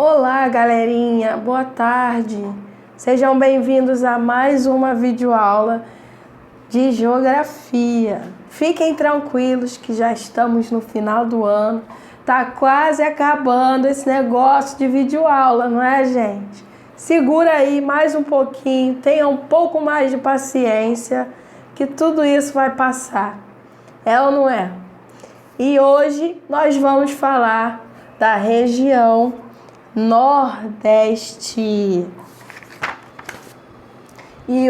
Olá, galerinha, boa tarde. Sejam bem-vindos a mais uma videoaula de geografia. Fiquem tranquilos que já estamos no final do ano. Tá quase acabando esse negócio de videoaula, não é, gente? Segura aí mais um pouquinho, tenha um pouco mais de paciência, que tudo isso vai passar. É ou não é? E hoje nós vamos falar da região Nordeste. E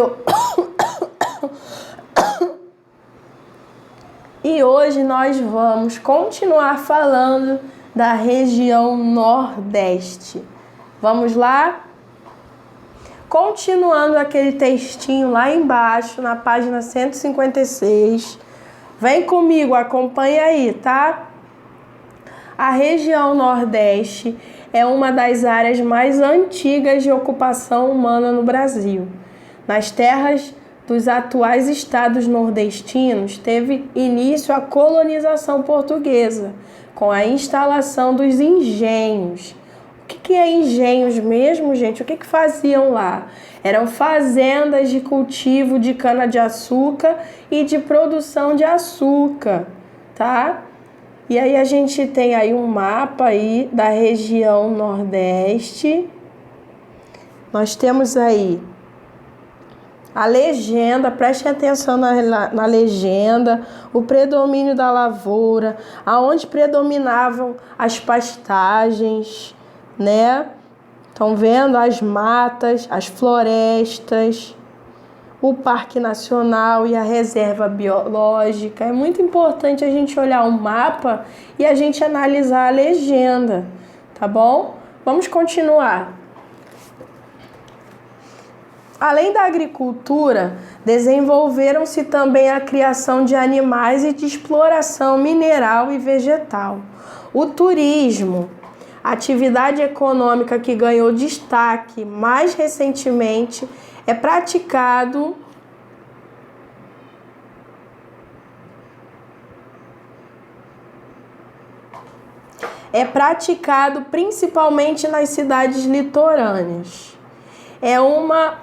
hoje nós vamos continuar falando da região Nordeste. Vamos lá? Continuando aquele textinho lá embaixo, na página 156. Vem comigo, acompanha aí, tá? A região Nordeste é uma das áreas mais antigas de ocupação humana no Brasil. Nas terras dos atuais estados nordestinos, teve início a colonização portuguesa, com a instalação dos engenhos. O que é engenhos mesmo, gente? O que faziam lá? Eram fazendas de cultivo de cana-de-açúcar e de produção de açúcar, tá? E aí a gente tem aí um mapa aí da região Nordeste. Nós temos aí a legenda, prestem atenção na legenda, o predomínio da lavoura, aonde predominavam as pastagens, né? Estão vendo as matas, as florestas, o Parque Nacional e a Reserva Biológica. É muito importante a gente olhar o mapa e a gente analisar a legenda, tá bom? Vamos continuar. Além da agricultura, desenvolveram-se também a criação de animais e de exploração mineral e vegetal. O turismo, atividade econômica que ganhou destaque mais recentemente, é praticado principalmente nas cidades litorâneas. É uma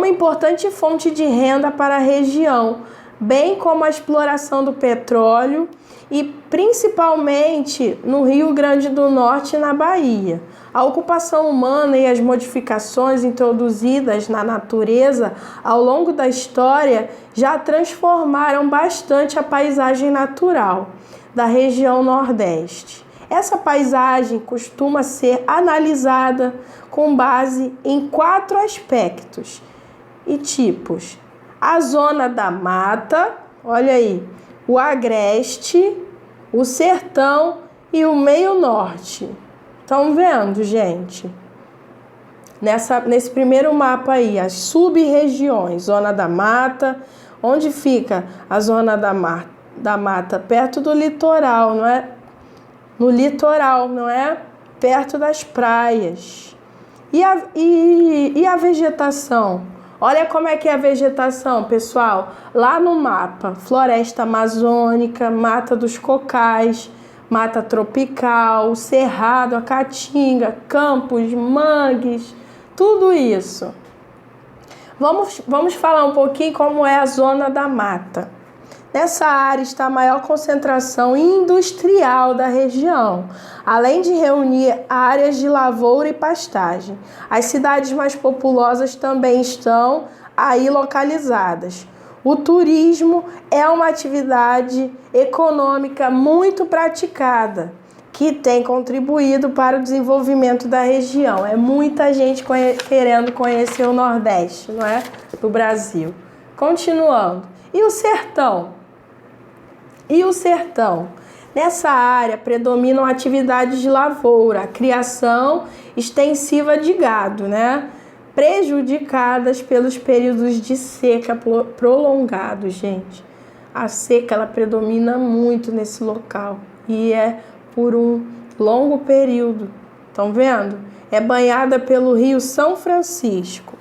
importante fonte de renda para a região, bem como a exploração do petróleo e principalmente no Rio Grande do Norte e na Bahia. A ocupação humana e as modificações introduzidas na natureza ao longo da história já transformaram bastante a paisagem natural da região Nordeste. Essa paisagem costuma ser analisada com base em 4 aspectos e tipos: a zona da mata, olha aí, o agreste, o sertão e o meio norte. Estão vendo, gente? Nesse primeiro mapa aí, as sub-regiões, zona da mata, onde fica a zona da mata? Perto do litoral, não é? No litoral, não é? Perto das praias. E a vegetação? Olha como é que é a vegetação, pessoal. Lá no mapa, floresta amazônica, mata dos cocais, mata tropical, cerrado, a caatinga, campos, mangues, tudo isso. Vamos falar um pouquinho como é a zona da mata. Nessa área está a maior concentração industrial da região, além de reunir áreas de lavoura e pastagem. As cidades mais populosas também estão aí localizadas. O turismo é uma atividade econômica muito praticada, que tem contribuído para o desenvolvimento da região. É muita gente querendo conhecer o Nordeste, não é? Do Brasil. Continuando. E o sertão? Nessa área predominam atividades de lavoura, a criação extensiva de gado, né? Prejudicadas pelos períodos de seca prolongados, gente. A seca, ela predomina muito nesse local e é por um longo período. Estão vendo? É banhada pelo Rio São Francisco.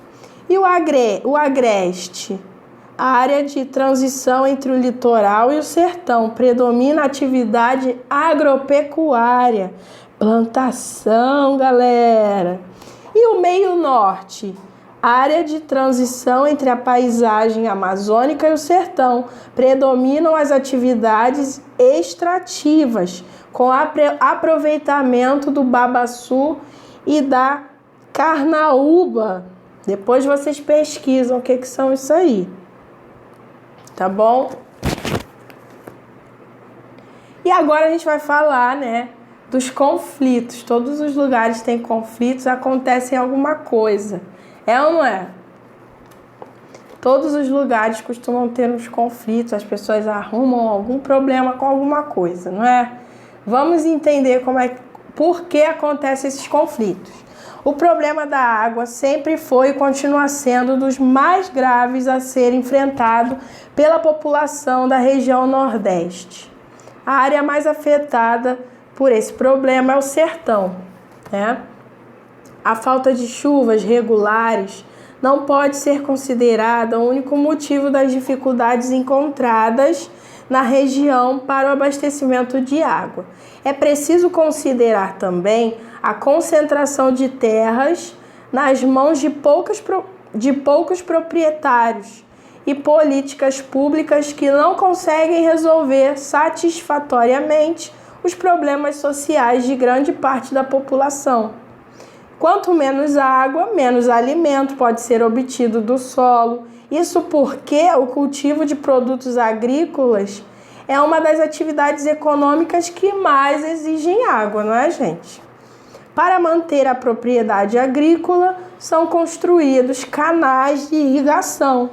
E o agreste? área de transição entre o litoral e o sertão. Predomina a atividade agropecuária. Plantação, galera. E o meio norte? Área de transição entre a paisagem amazônica e o sertão. Predominam as atividades extrativas, com aproveitamento do babaçu e da carnaúba. Depois vocês pesquisam o que são isso aí. Tá bom? E agora a gente vai falar, né, dos conflitos. Todos os lugares têm conflitos, acontece alguma coisa. É ou não é? Todos os lugares costumam ter uns conflitos, as pessoas arrumam algum problema com alguma coisa, não é? Vamos entender por que acontecem esses conflitos. O problema da água sempre foi e continua sendo um dos mais graves a ser enfrentado pela população da região Nordeste. A área mais afetada por esse problema é o sertão, né? A falta de chuvas regulares não pode ser considerada o único motivo das dificuldades encontradas na região para o abastecimento de água. É preciso considerar também a concentração de terras nas mãos de poucos proprietários e políticas públicas que não conseguem resolver satisfatoriamente os problemas sociais de grande parte da população. Quanto menos água, menos alimento pode ser obtido do solo. Isso porque o cultivo de produtos agrícolas é uma das atividades econômicas que mais exigem água, não é, gente? Para manter a propriedade agrícola, são construídos canais de irrigação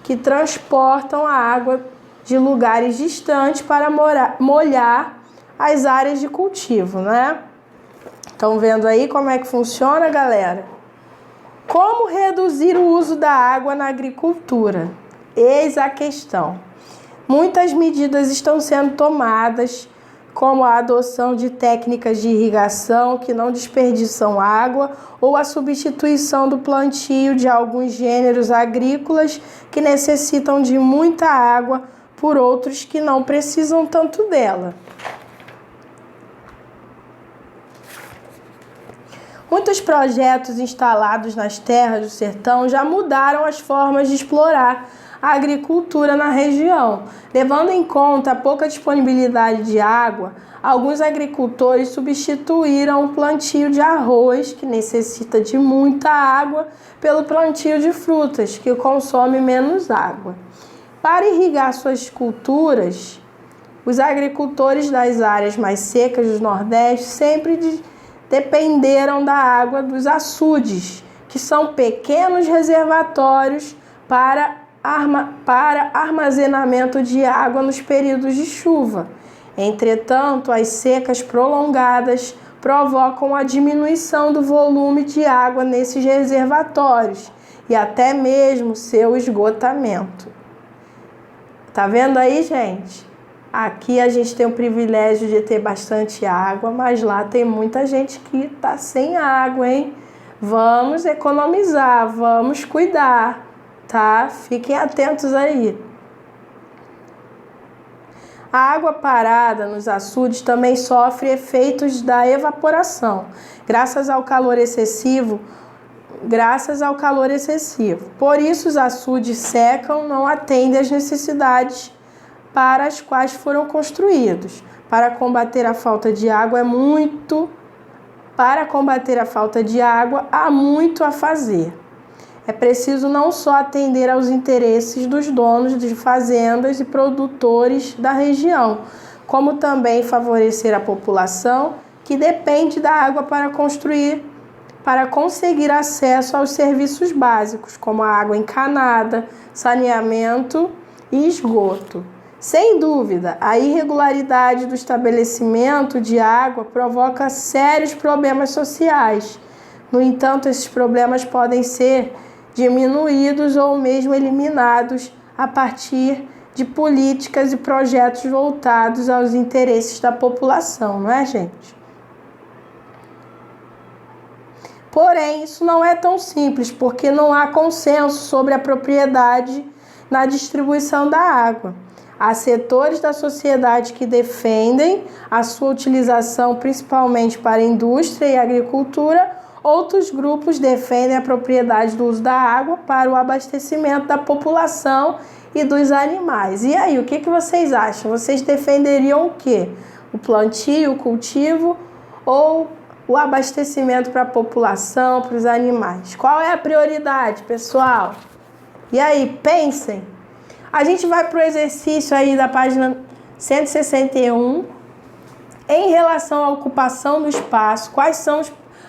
que transportam a água de lugares distantes para molhar as áreas de cultivo, né? Estão vendo aí como é que funciona, galera? Como reduzir o uso da água na agricultura? Eis a questão. Muitas medidas estão sendo tomadas, como a adoção de técnicas de irrigação que não desperdiçam água ou a substituição do plantio de alguns gêneros agrícolas que necessitam de muita água por outros que não precisam tanto dela. Muitos projetos instalados nas terras do sertão já mudaram as formas de explorar a agricultura na região. Levando em conta a pouca disponibilidade de água, alguns agricultores substituíram o plantio de arroz, que necessita de muita água, pelo plantio de frutas, que consome menos água. Para irrigar suas culturas, os agricultores das áreas mais secas do Nordeste sempre dependeram da água dos açudes, que são pequenos reservatórios para armazenamento de água nos períodos de chuva. Entretanto, as secas prolongadas provocam a diminuição do volume de água nesses reservatórios e até mesmo seu esgotamento. Tá vendo aí, gente? Aqui a gente tem o privilégio de ter bastante água, mas lá tem muita gente que tá sem água, hein? Vamos economizar, vamos cuidar, tá? Fiquem atentos aí. A água parada nos açudes também sofre efeitos da evaporação, graças ao calor excessivo. Por isso, os açudes secam, não atendem às necessidades para as quais foram construídos. Para combater a falta de água, há muito a fazer. É preciso não só atender aos interesses dos donos de fazendas e produtores da região, como também favorecer a população que depende da água para conseguir acesso aos serviços básicos, como a água encanada, saneamento e esgoto. Sem dúvida, a irregularidade do estabelecimento de água provoca sérios problemas sociais. No entanto, esses problemas podem ser diminuídos ou mesmo eliminados a partir de políticas e projetos voltados aos interesses da população, não é, gente? Porém, isso não é tão simples, porque não há consenso sobre a propriedade na distribuição da água. Há setores da sociedade que defendem a sua utilização principalmente para a indústria e agricultura. Outros grupos defendem a propriedade do uso da água para o abastecimento da população e dos animais. E aí, o que vocês acham? Vocês defenderiam o quê? O plantio, o cultivo ou o abastecimento para a população, para os animais? Qual é a prioridade, pessoal? E aí, pensem. A gente vai para o exercício aí da página 161. Em relação à ocupação do espaço, quais são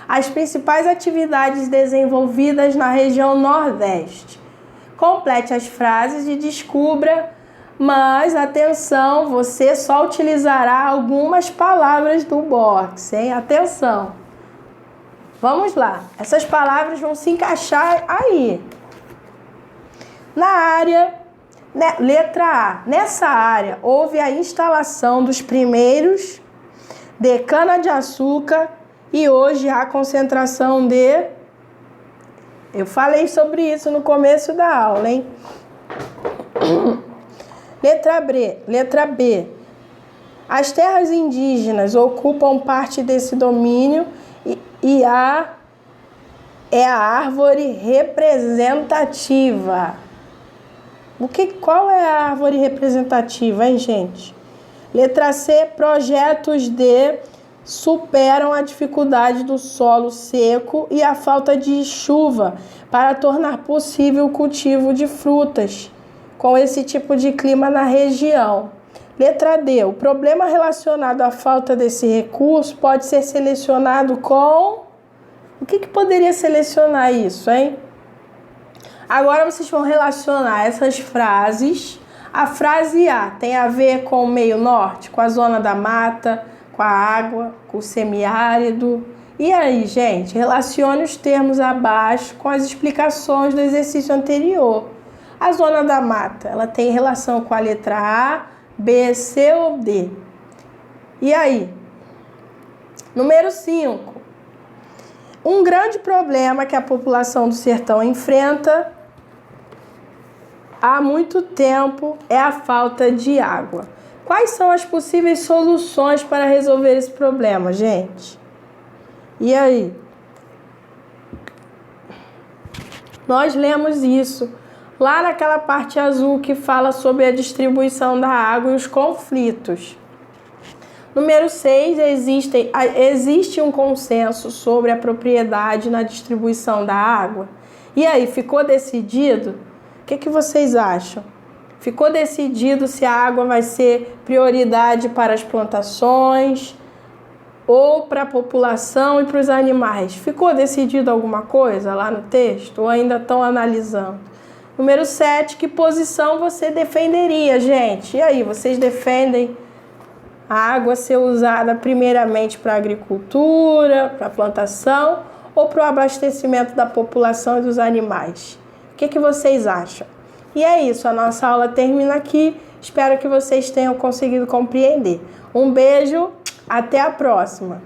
as principais atividades desenvolvidas na região Nordeste? Complete as frases e descubra, mas atenção, você só utilizará algumas palavras do box, hein? Atenção. Vamos lá. Essas palavras vão se encaixar aí. Na área, letra A. Nessa área, houve a instalação dos primeiros de cana-de-açúcar e hoje há concentração de... Eu falei sobre isso no começo da aula, hein? Letra B. As terras indígenas ocupam parte desse domínio e é a árvore representativa. Qual é a árvore representativa, hein, gente? Letra C. Projetos superam a dificuldade do solo seco e a falta de chuva para tornar possível o cultivo de frutas com esse tipo de clima na região. Letra D. O problema relacionado à falta desse recurso pode ser selecionado com... O que poderia selecionar isso, hein? Agora vocês vão relacionar essas frases. A frase A tem a ver com o meio norte, com a zona da mata, com a água, com o semiárido. E aí, gente, relacione os termos abaixo com as explicações do exercício anterior. A zona da mata, ela tem relação com a letra A, B, C ou D. E aí? Número 5. Um grande problema que a população do sertão enfrenta há muito tempo é a falta de água. Quais são as possíveis soluções para resolver esse problema, gente? E aí? Nós lemos isso lá naquela parte azul que fala sobre a distribuição da água e os conflitos. Número 6, existe um consenso sobre a propriedade na distribuição da água. E aí, ficou decidido? O que vocês acham? Ficou decidido se a água vai ser prioridade para as plantações ou para a população e para os animais? Ficou decidido alguma coisa lá no texto ou ainda estão analisando? Número 7, que posição você defenderia, gente? E aí, vocês defendem a água ser usada primeiramente para a agricultura, para a plantação ou para o abastecimento da população e dos animais? O que vocês acham? E é isso, a nossa aula termina aqui. Espero que vocês tenham conseguido compreender. Um beijo, até a próxima!